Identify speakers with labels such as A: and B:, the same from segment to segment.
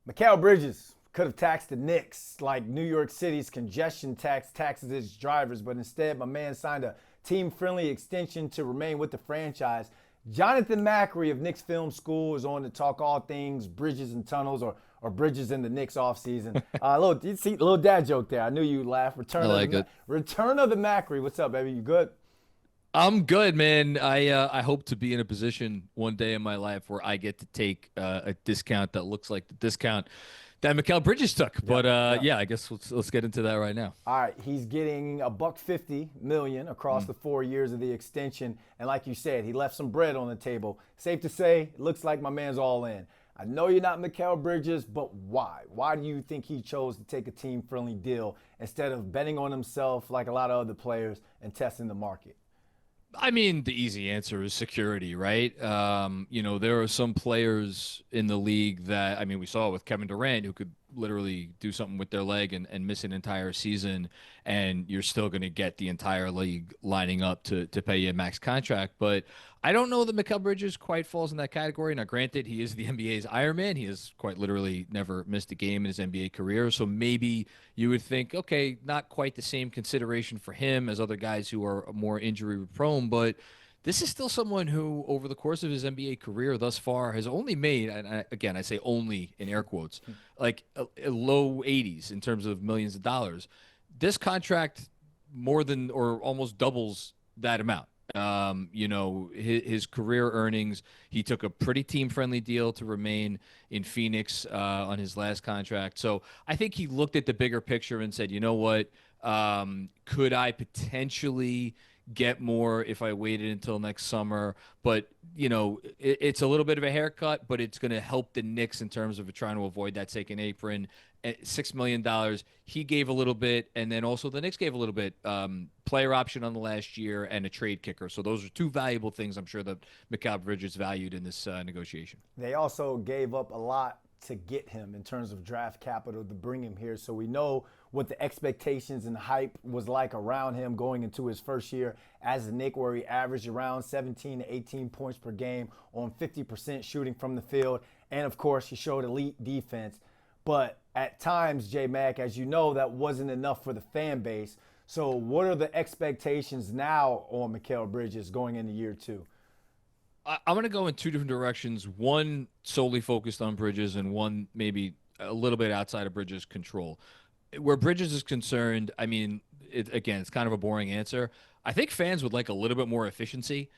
A: Mikal Bridges could have taxed the Knicks like New York City's congestion tax taxes its drivers, but instead, my man signed a team-friendly extension to remain with the franchise. Jonathan Macri of Knicks Film School is on to talk all things bridges and tunnels, or bridges in the Knicks offseason. Little dad joke there. I knew you'd laugh.
B: I like it.
A: Return of the Macri. What's up, baby? You good?
B: I'm good, man. I hope to be in a position one day in my life where I get to take a discount that looks like the discount that Mikal Bridges took. But
A: Yep.
B: yeah, I guess let's get into that right now.
A: All right, he's getting a buck 50 million across the 4 years of the extension, and like you said, he left some bread on the table. Safe to say, it looks like my man's all in. I know you're not Mikal Bridges, but why? Why do you think he chose to take a team-friendly deal instead of betting on himself like a lot of other players and testing the market?
B: I mean, the easy answer is security, right? There are some players in the league that, I mean, we saw with Kevin Durant who could literally do something with their leg and miss an entire season, and you're still going to get the entire league lining up to pay you a max contract. But I don't know that Mikal Bridges quite falls in that category. Now, granted, he is the NBA's Iron Man. He has quite literally never missed a game in his NBA career. So maybe you would think, okay, not quite the same consideration for him as other guys who are more injury prone, but this is still someone who, over the course of his NBA career thus far, has only made, and again, I say only in air quotes, like a low 80s in terms of millions of dollars. This contract more than or almost doubles that amount. His career earnings, he took a pretty team friendly deal to remain in Phoenix on his last contract. So I think he looked at the bigger picture and said, you know what, could I potentially get more if I waited until next summer? But, it's a little bit of a haircut, but it's going to help the Knicks in terms of trying to avoid that second apron. $6 million. He gave a little bit, and then also the Knicks gave a little bit. Player option on the last year and a trade kicker. So those are two valuable things I'm sure that Mikal Bridges valued in this negotiation.
A: They also gave up a lot to get him in terms of draft capital to bring him here. So we know what the expectations and hype was like around him going into his first year as a Knick, where he averaged around 17 to 18 points per game on 50% shooting from the field. And of course, he showed elite defense. But at times, J Mac, as you know, that wasn't enough for the fan base. So what are the expectations now on Mikal Bridges going into year two?
B: I'm going to go in two different directions. One solely focused on Bridges, and one maybe a little bit outside of Bridges' control. Where Bridges is concerned, I mean, again, it's kind of a boring answer. I think fans would like a little bit more efficiency.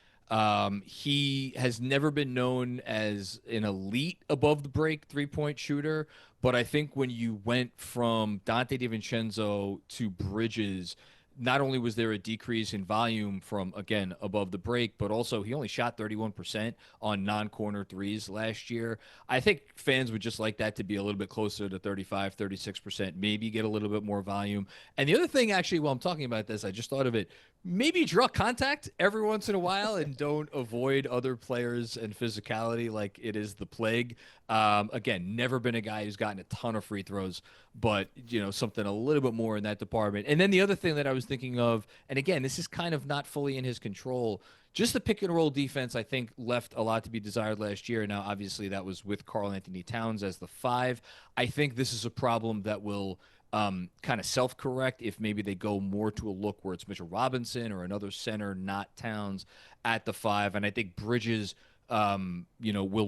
B: He has never been known as an elite above the break 3-point shooter, but I think when you went from Dante DiVincenzo to Bridges, not only was there a decrease in volume from, again, above the break, but also he only shot 31% on non-corner threes last year. I think fans would just like that to be a little bit closer to 35, 36%, maybe get a little bit more volume. And the other thing, actually, while I'm talking about this, I just thought of it. Maybe draw contact every once in a while and don't avoid other players and physicality like it is the plague. Again, never been a guy who's gotten a ton of free throws, but something a little bit more in that department. And then the other thing that I was thinking of, and again, this is kind of not fully in his control. Just the pick and roll defense, I think, left a lot to be desired last year. Now, obviously, that was with Karl Anthony Towns as the 5. I think this is a problem that will kind of self-correct if maybe they go more to a look where it's Mitchell Robinson or another center, not Towns, at the 5. And I think Bridges, will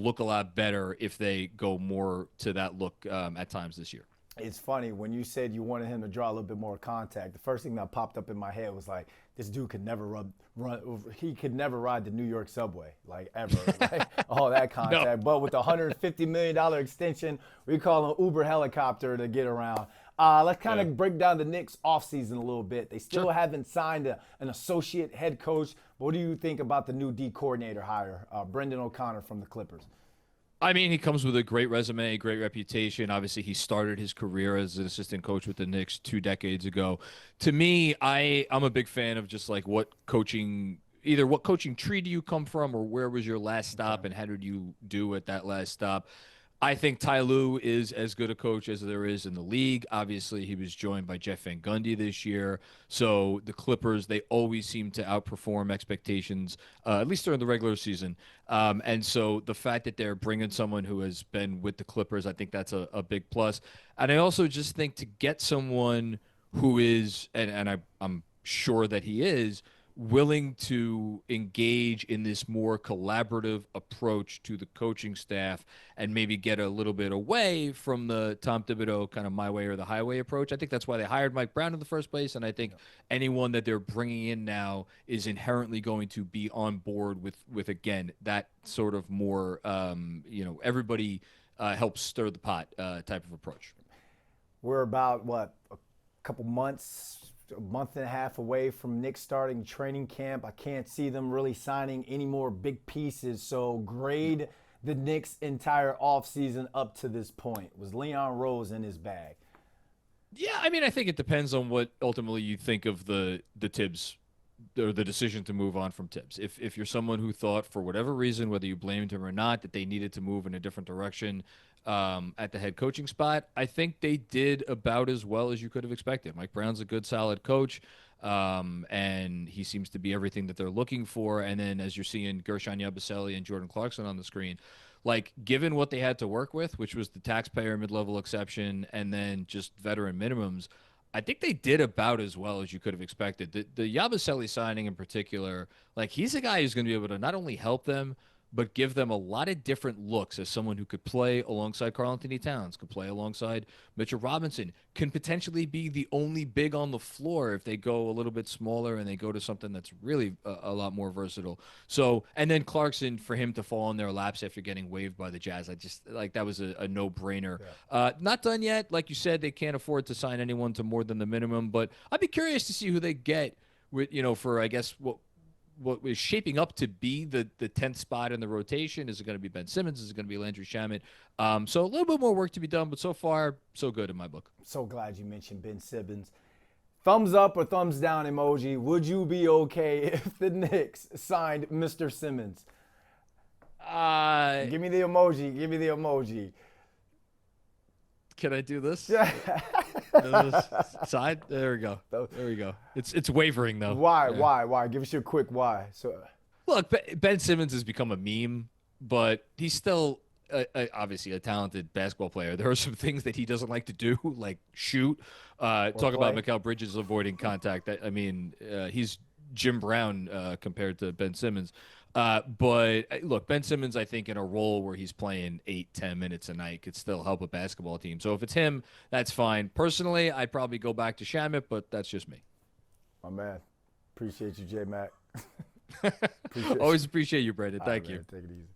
B: look a lot better if they go more to that look at times this year.
A: It's funny when you said you wanted him to draw a little bit more contact. The first thing that popped up in my head was like, this dude could never run. He could never ride the New York subway, like ever, like all that contact.
B: No.
A: But with the $150 million extension, we call him Uber helicopter to get around. Let's kind of break down the Knicks offseason a little bit. They still haven't signed an associate head coach. What do you think about the new Dcoordinator hire, Brendan O'Connor from the Clippers?
B: I mean, he comes with a great resume, great reputation. Obviously, he started his career as an assistant coach with the Knicks 2 decades ago. To me, I'm a big fan of just like what coaching tree do you come from, or where was your last stop and how did you do at that last stop? I think Ty Lue is as good a coach as there is in the league. Obviously, he was joined by Jeff Van Gundy this year. So the Clippers, they always seem to outperform expectations, at least during the regular season. And so the fact that they're bringing someone who has been with the Clippers, I think that's a big plus. And I also just think to get someone who is, I'm sure that he is, willing to engage in this more collaborative approach to the coaching staff and maybe get a little bit away from the Tom Thibodeau kind of my way or the highway approach. I think that's why they hired Mike Brown in the first place, and I think anyone that they're bringing in now is inherently going to be on board with again that sort of more everybody helps stir the pot type of approach.
A: We're about a couple months, a month and a half away from Knicks starting training camp. I can't see them really signing any more big pieces. So grade the Knicks' entire offseason up to this point. Was Leon Rose in his bag?
B: Yeah, I mean, I think it depends on what ultimately you think of the Tibbs or the decision to move on from Tibbs. If you're someone who thought for whatever reason, whether you blamed him or not, that they needed to move in a different direction at the head coaching spot, I think they did about as well as you could have expected. Mike Brown's a good, solid coach, and he seems to be everything that they're looking for. And then as you're seeing Gershon Yabusele and Jordan Clarkson on the screen, like given what they had to work with, which was the taxpayer mid-level exception and then just veteran minimums, I think they did about as well as you could have expected. The Yabusele signing in particular, like he's a guy who's going to be able to not only help them, but give them a lot of different looks as someone who could play alongside Karl-Anthony Towns, could play alongside Mitchell Robinson, can potentially be the only big on the floor if they go a little bit smaller and they go to something that's really a lot more versatile. So, and then Clarkson, for him to fall in their laps after getting waived by the Jazz, I just like that was a no-brainer. Yeah. Not done yet. Like you said, they can't afford to sign anyone to more than the minimum, but I'd be curious to see who they get with, for, I guess, what is shaping up to be the 10th spot in the rotation. Is it going to be Ben Simmons? Is it going to be Landry Shamet? So a little bit more work to be done, but so far, so good in my book.
A: So glad you mentioned Ben Simmons. Thumbs up or thumbs down emoji. Would you be okay if the Knicks signed Mr. Simmons? Give me the emoji. Give me the emoji.
B: Can I do this? Side? There we go. There we go. It's wavering though.
A: Why?
B: Yeah.
A: Why? Give us your quick why. So,
B: look, Ben Simmons has become a meme, but he's still obviously a talented basketball player. There are some things that he doesn't like to do, like shoot. Talk
A: play.
B: About Mikal Bridges avoiding contact. I mean, he's Jim Brown compared to Ben Simmons. But look, Ben Simmons, I think in a role where he's playing 8-10 minutes a night could still help a basketball team. So if it's him, that's fine. Personally, I'd probably go back to Shamet, but that's just me.
A: My man. Appreciate you, J-Mac.
B: Always appreciate you, Brandon. Thank you.
A: Man, take it easy.